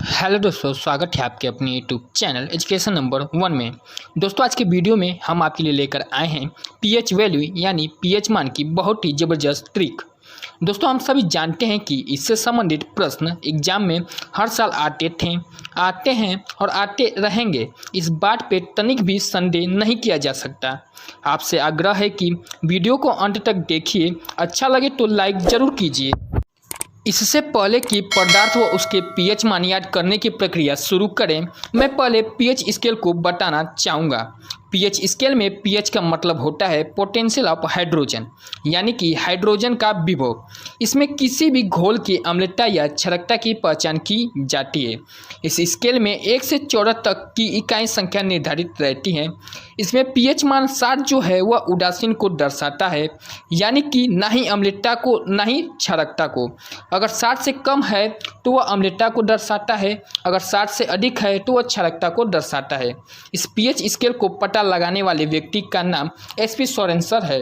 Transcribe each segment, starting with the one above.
Hello दोस्तों, स्वागत है आपके अपने यूट्यूब चैनल एजुकेशन नंबर 1 में। दोस्तों, आज के वीडियो में हम आपके लिए लेकर आए हैं पीएच वैल्यू यानी पीएच मान की बहुत ही ज़बरदस्त ट्रिक। दोस्तों, हम सभी जानते हैं कि इससे संबंधित प्रश्न एग्जाम में हर साल आते हैं और आते रहेंगे। इस बात पे तनिक भी संदेह नहीं किया जा सकता। आपसे आग्रह है कि वीडियो को अंत तक देखिए, अच्छा लगे तो लाइक ज़रूर कीजिए। इससे पहले कि पदार्थ व उसके पीएच मान याद करने की प्रक्रिया शुरू करें, मैं पहले पीएच स्केल को बताना चाहूँगा। पीएच स्केल में पीएच का मतलब होता है पोटेंशियल ऑफ हाइड्रोजन, यानी कि हाइड्रोजन का विभव। इसमें किसी भी घोल की अम्लता या क्षारकता की पहचान की जाती है। इस स्केल में 1 से 14 तक की इकाई संख्या निर्धारित रहती है। इसमें पीएच मान 60 जो है वह उदासीन को दर्शाता है, यानी कि ना ही अम्लता को ना ही क्षारकता को। अगर 60 से कम है तो वह अम्लता को दर्शाता है, अगर 60 से अधिक है तो वह क्षारकता को दर्शाता है। इस पीएच स्केल को पता लगाने वाले व्यक्ति का नाम एसपी सोरेनसन है।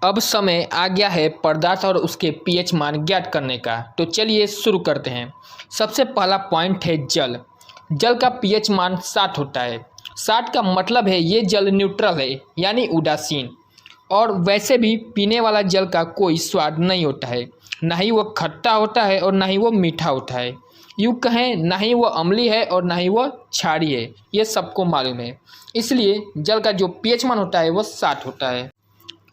अब समय आ गया है पदार्थ और उसके पीएच मान ज्ञात करने का, तो चलिए शुरू करते हैं। सबसे पहला पॉइंट है जल। जल का पीएच मान 60 होता है। 60 का मतलब है ये जल न्यूट्रल है, यानी उदासीन। और वैसे भी पीने वाला जल का कोई स्वाद नहीं होता है, ना ही वो खट्टा होता है और ना ही वो मीठा होता है। यूँ कहें, ना ही वो अम्लीय है और ना ही वो क्षारीय है, ये सबको मालूम है। इसलिए जल का जो पीएच मान होता है वो 60 होता है।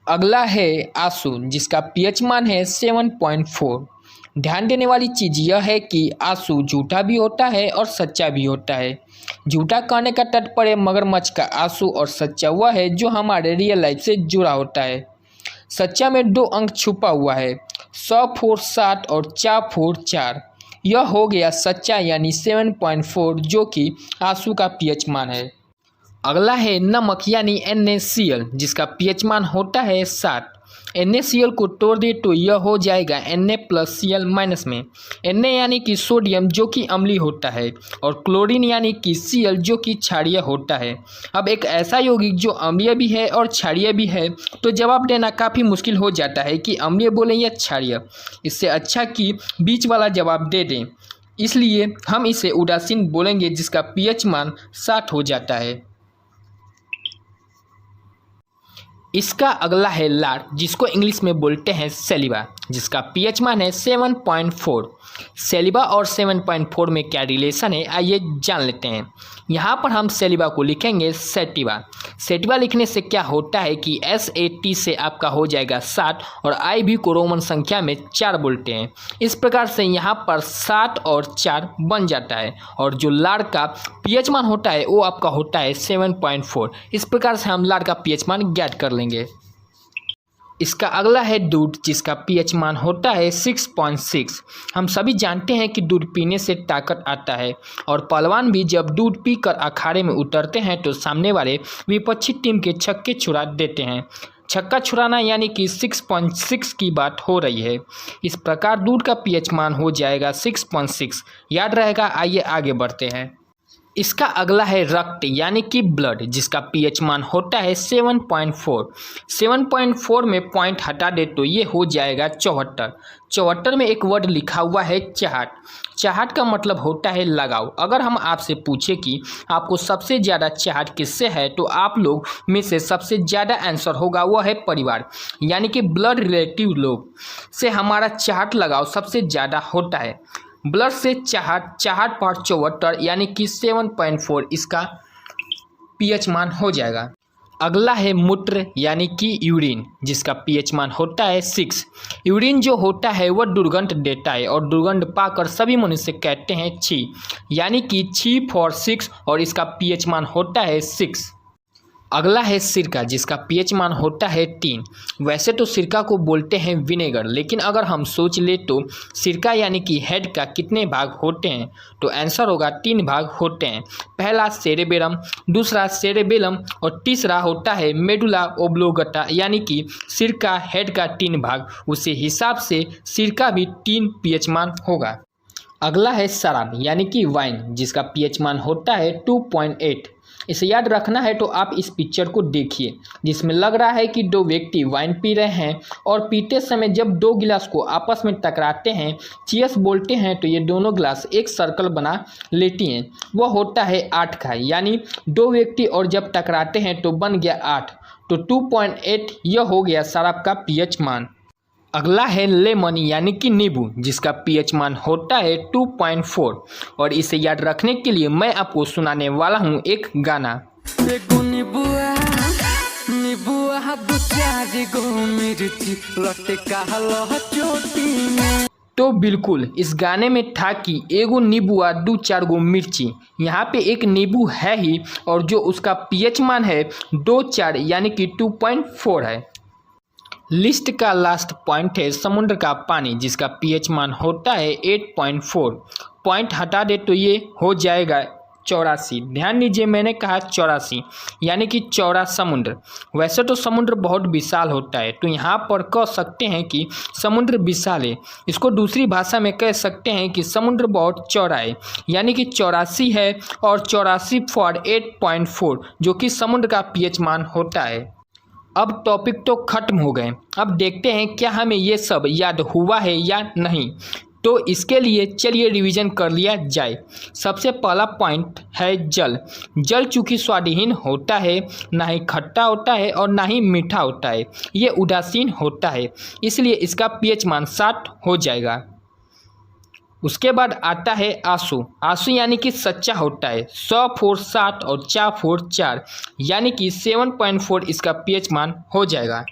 अगला है आंसू, जिसका पीएच मान है 7.4। ध्यान देने वाली चीज़ यह है कि आंसू झूठा भी होता है और सच्चा भी होता है। झूठा कहने का तात्पर्य मगरमच्छ का आंसू और सच्चा वह है जो हमारे रियल लाइफ से जुड़ा होता है। सच्चा में 2 अंक छुपा हुआ है, 100 4 7 और 4 4 4। यह हो गया सच्चा यानी 7.4, जो कि आंसू का पीएच मान है। अगला है नमक यानी NaCl, जिसका पीएच मान होता है 60। NaCl को तोड़ दे तो यह हो जाएगा Na+Cl- में। Na यानी कि सोडियम, जो कि अम्लीय होता है, और क्लोरीन यानी कि Cl, जो कि क्षारीय होता है। अब एक ऐसा यौगिक जो अम्लीय भी है और क्षारीय भी है, तो जवाब देना काफ़ी मुश्किल हो जाता है कि अम्लीय बोलें या क्षारीय। इससे अच्छा कि बीच वाला जवाब दे दें, इसलिए हम इसे उदासीन बोलेंगे, जिसका पीएच मान 60 हो जाता है। इसका अगला है लार, जिसको इंग्लिश में बोलते हैं सैलिवा, जिसका पीएच मान है 7.4। सैलिवा और 7.4 में क्या रिलेशन है, आइए जान लेते हैं। यहाँ पर हम सैलिवा को लिखेंगे सैटिवा। सैटिवा लिखने से क्या होता है कि SAT से आपका हो जाएगा 60 और IV को रोमन संख्या में 4 बोलते हैं। इस प्रकार से यहाँ पर 60 और 4 बन जाता है, और जो लार का पीएच मान होता है वो आपका होता है 7.4। इस प्रकार से हम लार का पीएच मान ज्ञात कर लेंगे। इसका अगला है दूध, जिसका पीएच मान होता है 6.6। हम सभी जानते हैं कि दूध पीने से ताकत आता है, और पहलवान भी जब दूध पीकर अखाड़े में उतरते हैं तो सामने वाले विपक्षी टीम के छक्के छुड़ा देते हैं। छक्का छुड़ाना यानी कि 6.6 की बात हो रही है। इस प्रकार दूध का पीएच मान हो जाएगा 6.6। याद रहेगा। आइए आगे बढ़ते हैं। इसका अगला है रक्त यानी कि ब्लड, जिसका पीएच मान होता है 7.4। 7.4 में पॉइंट हटा दे तो ये हो जाएगा 74। 74 में एक वर्ड लिखा हुआ है चाहत। चाहत का मतलब होता है लगाव। अगर हम आपसे पूछे कि आपको सबसे ज़्यादा चाहत किससे है, तो आप लोग में से सबसे ज़्यादा आंसर होगा वह है परिवार, यानी कि ब्लड रिलेटिव लोग से हमारा चाहत लगाव सबसे ज़्यादा होता है। ब्लड से चाहत पर 74 यानी कि 7.4 इसका पीएच मान हो जाएगा। अगला है मूत्र यानी कि यूरिन, जिसका पीएच मान होता है 6। यूरिन जो होता है वह दुर्गंध देता है, और दुर्गंध पाकर सभी मनुष्य कहते हैं छी, यानी कि छी फॉर 6, और इसका पीएच मान होता है 6। अगला है सिरका, जिसका पीएच मान होता है 3। वैसे तो सिरका को बोलते हैं विनेगर, लेकिन अगर हम सोच ले तो सिरका यानी कि हेड का कितने भाग होते हैं, तो आंसर होगा 3 भाग होते हैं। पहला सेरेबेरम, दूसरा सेरेबेलम, और तीसरा होता है मेडुला ओब्लोंगेटा, यानी कि सिरका हेड का 3 भाग। उसी हिसाब से सिरका भी 3 पीएच मान होगा। अगला है शराब यानी कि वाइन, जिसका पीएच मान होता है 2.8। इसे याद रखना है तो आप इस पिक्चर को देखिए, जिसमें लग रहा है कि दो व्यक्ति वाइन पी रहे हैं और पीते समय जब दो गिलास को आपस में टकराते हैं, चीयर्स बोलते हैं, तो ये दोनों गिलास एक सर्कल बना लेती हैं। वह होता है 8 का, यानी दो व्यक्ति और जब टकराते हैं तो बन गया 8, तो 2.8 यह हो गया शराब का पीएच मान। अगला है लेमन यानी कि नींबू, जिसका पीएच मान होता है 2.4। और इसे याद रखने के लिए मैं आपको सुनाने वाला हूँ एक गाना। तो बिल्कुल इस गाने में था कि एगो नींबुआ 2-4 गो मिर्ची। यहाँ पे एक नींबू है ही, और जो उसका पीएच मान है 2-4 यानी कि 2.4 है। लिस्ट का लास्ट पॉइंट है समुद्र का पानी, जिसका पीएच मान होता है 8.4। पॉइंट हटा दे तो ये हो जाएगा 84। ध्यान दीजिए, मैंने कहा 84 यानी कि चौड़ा समुद्र। वैसे तो समुद्र बहुत विशाल होता है, तो यहाँ पर कह सकते हैं कि समुद्र विशाल है। इसको दूसरी भाषा में कह सकते हैं कि समुद्र बहुत चौड़ा है, यानी कि 84 है, और 84 फॉर 8.4 जो कि समुद्र का पीएच मान होता है। अब टॉपिक तो खत्म हो गए, अब देखते हैं क्या हमें ये सब याद हुआ है या नहीं। तो इसके लिए चलिए रिवीजन कर लिया जाए। सबसे पहला पॉइंट है जल। जल चूँकि स्वादहीन होता है, ना ही खट्टा होता है और ना ही मीठा होता है, ये उदासीन होता है, इसलिए इसका पीएच मान 60 हो जाएगा। उसके बाद आता है आंसू। आंसू यानी कि सच्चा होता है, 100 फोर 60 और 4 फोर 4 यानी कि 7.4 इसका पीएच मान हो जाएगा।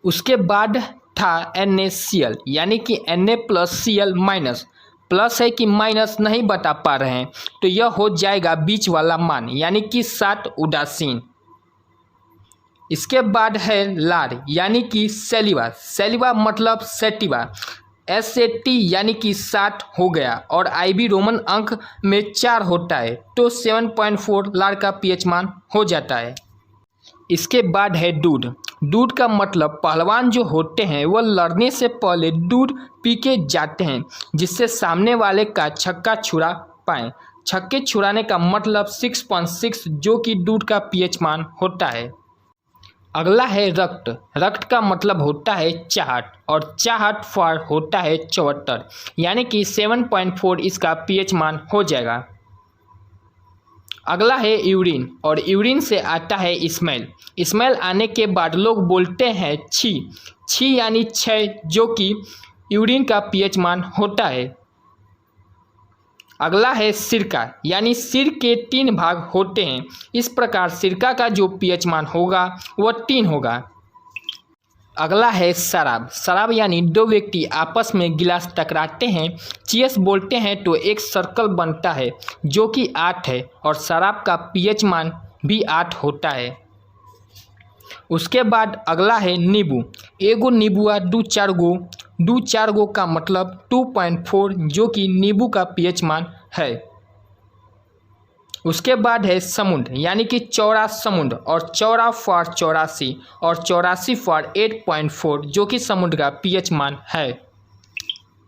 उसके बाद था NaCl यानी कि Na+Cl-। प्लस है कि माइनस नहीं बता पा रहे हैं, तो यह हो जाएगा बीच वाला मान यानी कि 60 उदासीन। इसके बाद है लार यानी कि सैलिवा। सैलिवा मतलब सेटिवा, SAT यानी कि 60 हो गया, और IB रोमन अंक में 4 होता है, तो 7.4 लार का पीएच मान हो जाता है। इसके बाद है दूध। दूध का मतलब पहलवान जो होते हैं वह लड़ने से पहले दूध पी के जाते हैं, जिससे सामने वाले का छक्का छुड़ा पाएँ। छक्के छुड़ाने का मतलब 6.6 जो कि दूध का पीएच मान होता है। अगला है रक्त। रक्त का मतलब होता है चाहत, और चाहत फॉर होता है 74 यानी कि 7.4 इसका पीएच मान हो जाएगा। अगला है यूरिन, और यूरिन से आता है स्मेल। स्मेल आने के बाद लोग बोलते हैं छी। छी यानी 6 जो कि यूरिन का पीएच मान होता है। अगला है सिरका, यानी सिर के 3 भाग होते हैं, इस प्रकार सिरका का जो पीएच मान होगा वह 3 होगा। अगला है शराब। शराब यानी दो व्यक्ति आपस में गिलास टकराते हैं, चीयर्स बोलते हैं, तो एक सर्कल बनता है जो कि 8 है, और शराब का पीएच मान भी 8 होता है। उसके बाद अगला है नींबू। एगो नींबुआ 2-4 गो। 2-4 गो का मतलब 2.4 जो कि नींबू का पीएच मान है। उसके बाद है समुद्र, यानी कि चौड़ा समुद्र, और चौड़ा फॉर 84 और 84 फॉर 8.4 जो कि समुद्र का पीएच मान है।